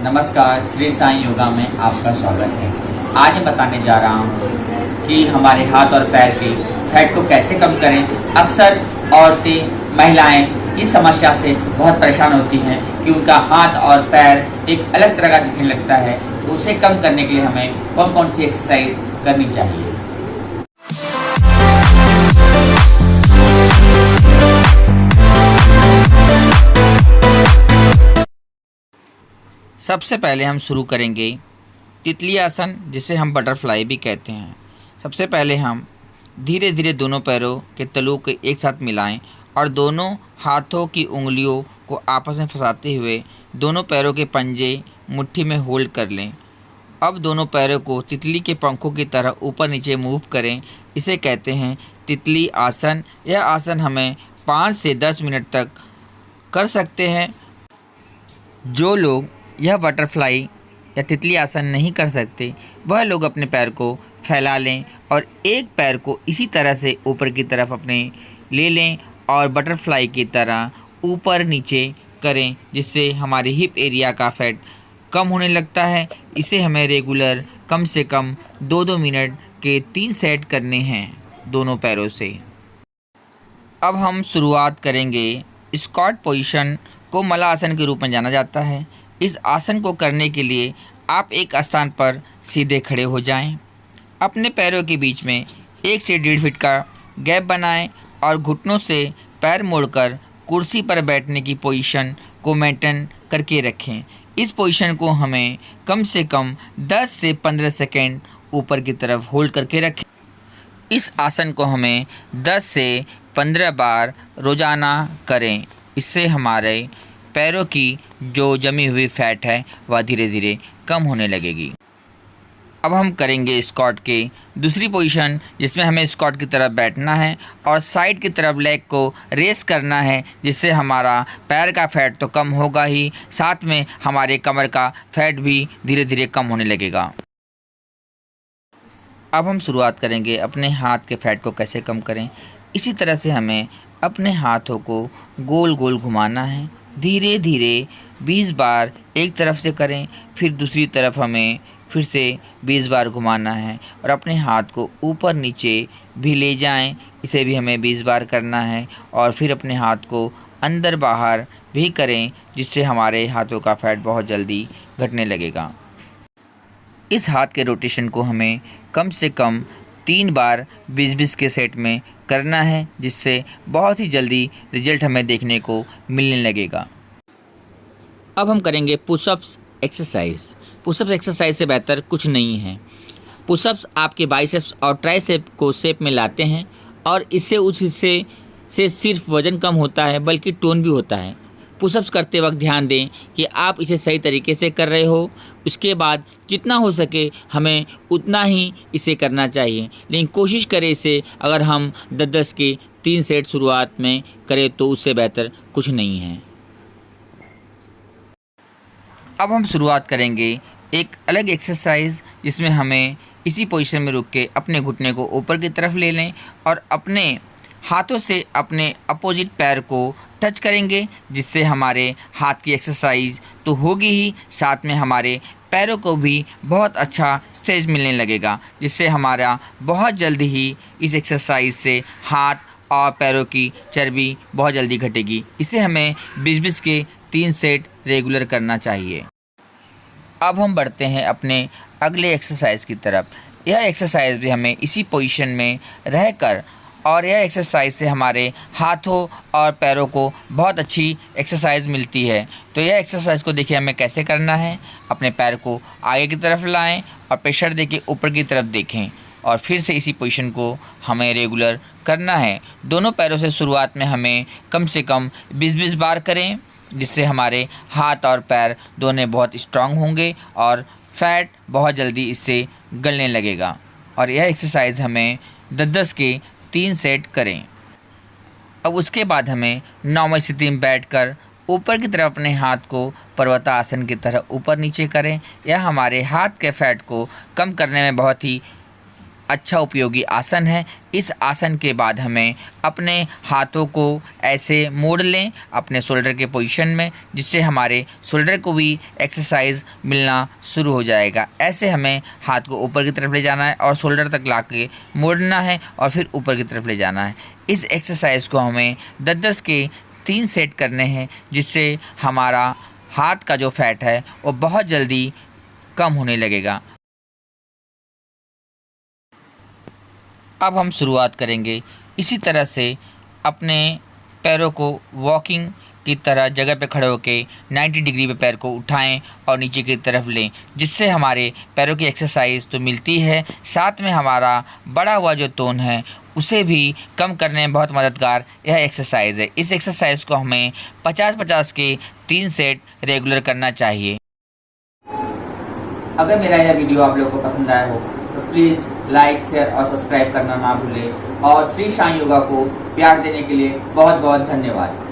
नमस्कार, श्री साईं योगा में आपका स्वागत है। आज मैं बताने जा रहा हूँ कि हमारे हाथ और पैर के फैट को कैसे कम करें। अक्सर औरतें, महिलाएं इस समस्या से बहुत परेशान होती हैं कि उनका हाथ और पैर एक अलग तरह का दिखने लगता है। तो उसे कम करने के लिए हमें कौन कौन सी एक्सरसाइज करनी चाहिए। सबसे पहले हम शुरू करेंगे तितली आसन, जिसे हम बटरफ्लाई भी कहते हैं। सबसे पहले हम धीरे धीरे दोनों पैरों के तलुओं को एक साथ मिलाएं और दोनों हाथों की उंगलियों को आपस में फंसाते हुए दोनों पैरों के पंजे मुट्ठी में होल्ड कर लें। अब दोनों पैरों को तितली के पंखों की तरह ऊपर नीचे मूव करें। इसे कहते हैं तितली आसन। यह आसन हमें 5 से 10 मिनट तक कर सकते हैं। जो लोग यह बटरफ्लाई या तितली आसन नहीं कर सकते, वह लोग अपने पैर को फैला लें और एक पैर को इसी तरह से ऊपर की तरफ अपने ले लें और बटरफ्लाई की तरह ऊपर नीचे करें, जिससे हमारी हिप एरिया का फैट कम होने लगता है। इसे हमें रेगुलर कम से कम 2-2 मिनट के 3 सेट करने हैं दोनों पैरों से। अब हम शुरुआत करेंगे स्क्वाट पोजीशन को मला आसन के रूप में जाना जाता है। इस आसन को करने के लिए आप एक स्थान पर सीधे खड़े हो जाएं। अपने पैरों के बीच में 1 से 1.5 फीट का गैप बनाएं और घुटनों से पैर मोड़कर कुर्सी पर बैठने की पोजीशन को मेंटेन करके रखें। इस पोजीशन को हमें कम से कम 10 से 15 सेकेंड ऊपर की तरफ होल्ड करके रखें। इस आसन को हमें 10 से 15 बार रोज़ाना करें। इससे हमारे पैरों की जो जमी हुई फैट है वह धीरे धीरे कम होने लगेगी। अब हम करेंगे स्क्वाट के दूसरी पोजीशन, जिसमें हमें स्क्वाट की तरफ बैठना है और साइड की तरफ लेग को रेस करना है, जिससे हमारा पैर का फैट तो कम होगा ही, साथ में हमारे कमर का फैट भी धीरे धीरे कम होने लगेगा। अब हम शुरुआत करेंगे अपने हाथ के फैट को कैसे कम करें। इसी तरह से हमें अपने हाथों को गोल गोल घुमाना है। धीरे धीरे 20 बार एक तरफ से करें, फिर दूसरी तरफ हमें फिर से 20 बार घुमाना है और अपने हाथ को ऊपर नीचे भी ले जाएं। इसे भी हमें 20 बार करना है और फिर अपने हाथ को अंदर बाहर भी करें, जिससे हमारे हाथों का फैट बहुत जल्दी घटने लगेगा। इस हाथ के रोटेशन को हमें कम से कम 3 बार 20-20 के सेट में करना है, जिससे बहुत ही जल्दी रिजल्ट हमें देखने को मिलने लगेगा। अब हम करेंगे पुशअप्स एक्सरसाइज। पुशअप्स एक्सरसाइज से बेहतर कुछ नहीं है। पुशअप्स आपके बाइसेप्स और ट्राइसेप को शेप में लाते हैं और इससे उस हिस्से से सिर्फ वज़न कम होता है बल्कि टोन भी होता है। पुशअप्स करते वक्त ध्यान दें कि आप इसे सही तरीके से कर रहे हो। उसके बाद जितना हो सके हमें उतना ही इसे करना चाहिए, लेकिन कोशिश करें इसे अगर हम 10-10 के 3 सेट शुरुआत में करें तो उससे बेहतर कुछ नहीं है। अब हम शुरुआत करेंगे एक अलग एक्सरसाइज, जिसमें हमें इसी पोजीशन में रुक के अपने घुटने को ऊपर की तरफ ले लें और अपने हाथों से अपने अपोजिट पैर को टच करेंगे, जिससे हमारे हाथ की एक्सरसाइज तो होगी ही, साथ में हमारे पैरों को भी बहुत अच्छा स्ट्रेच मिलने लगेगा, जिससे हमारा बहुत जल्दी ही इस एक्सरसाइज से हाथ और पैरों की चर्बी बहुत जल्दी घटेगी। इसे हमें 20-20 के 3 सेट रेगुलर करना चाहिए। अब हम बढ़ते हैं अपने अगले एक्सरसाइज की तरफ। यह एक्सरसाइज भी हमें इसी पोजीशन में रहकर, और यह एक्सरसाइज से हमारे हाथों और पैरों को बहुत अच्छी एक्सरसाइज मिलती है। तो यह एक्सरसाइज को देखिए हमें कैसे करना है। अपने पैर को आगे की तरफ लाएं और प्रेशर देके ऊपर की तरफ देखें और फिर से इसी पोजीशन को हमें रेगुलर करना है। दोनों पैरों से शुरुआत में हमें कम से कम 20-20 बार करें, जिससे हमारे हाथ और पैर दोनों बहुत स्ट्रांग होंगे और फैट बहुत जल्दी इससे गलने लगेगा। और यह एक्सरसाइज हमें 10-10 के 3 सेट करें। अब उसके बाद हमें नॉर्मल स्थिति में बैठकर ऊपर की तरफ अपने हाथ को पर्वतासन की तरह ऊपर नीचे करें। यह हमारे हाथ के फैट को कम करने में बहुत ही अच्छा उपयोगी आसन है। इस आसन के बाद हमें अपने हाथों को ऐसे मोड़ लें अपने शोल्डर के पोजीशन में, जिससे हमारे शोल्डर को भी एक्सरसाइज मिलना शुरू हो जाएगा। ऐसे हमें हाथ को ऊपर की तरफ ले जाना है और शोल्डर तक ला के मोड़ना है और फिर ऊपर की तरफ ले जाना है। इस एक्सरसाइज को हमें 10-10 के 3 सेट करने हैं, जिससे हमारा हाथ का जो फैट है वो बहुत जल्दी कम होने लगेगा। अब हम शुरुआत करेंगे इसी तरह से अपने पैरों को वॉकिंग की तरह जगह पे खड़े होकर 90 डिग्री पे पैर को उठाएं और नीचे की तरफ लें, जिससे हमारे पैरों की एक्सरसाइज तो मिलती है, साथ में हमारा बड़ा हुआ जो तोन है उसे भी कम करने में बहुत मददगार यह एक्सरसाइज है। इस एक्सरसाइज को हमें 50-50 के 3 सेट रेगुलर करना चाहिए। अगर मेरा यह वीडियो आप लोगों को पसंद आया हो तो प्लीज़ लाइक, शेयर और सब्सक्राइब करना ना भूलें और श्री साईं योगा को प्यार देने के लिए बहुत बहुत धन्यवाद।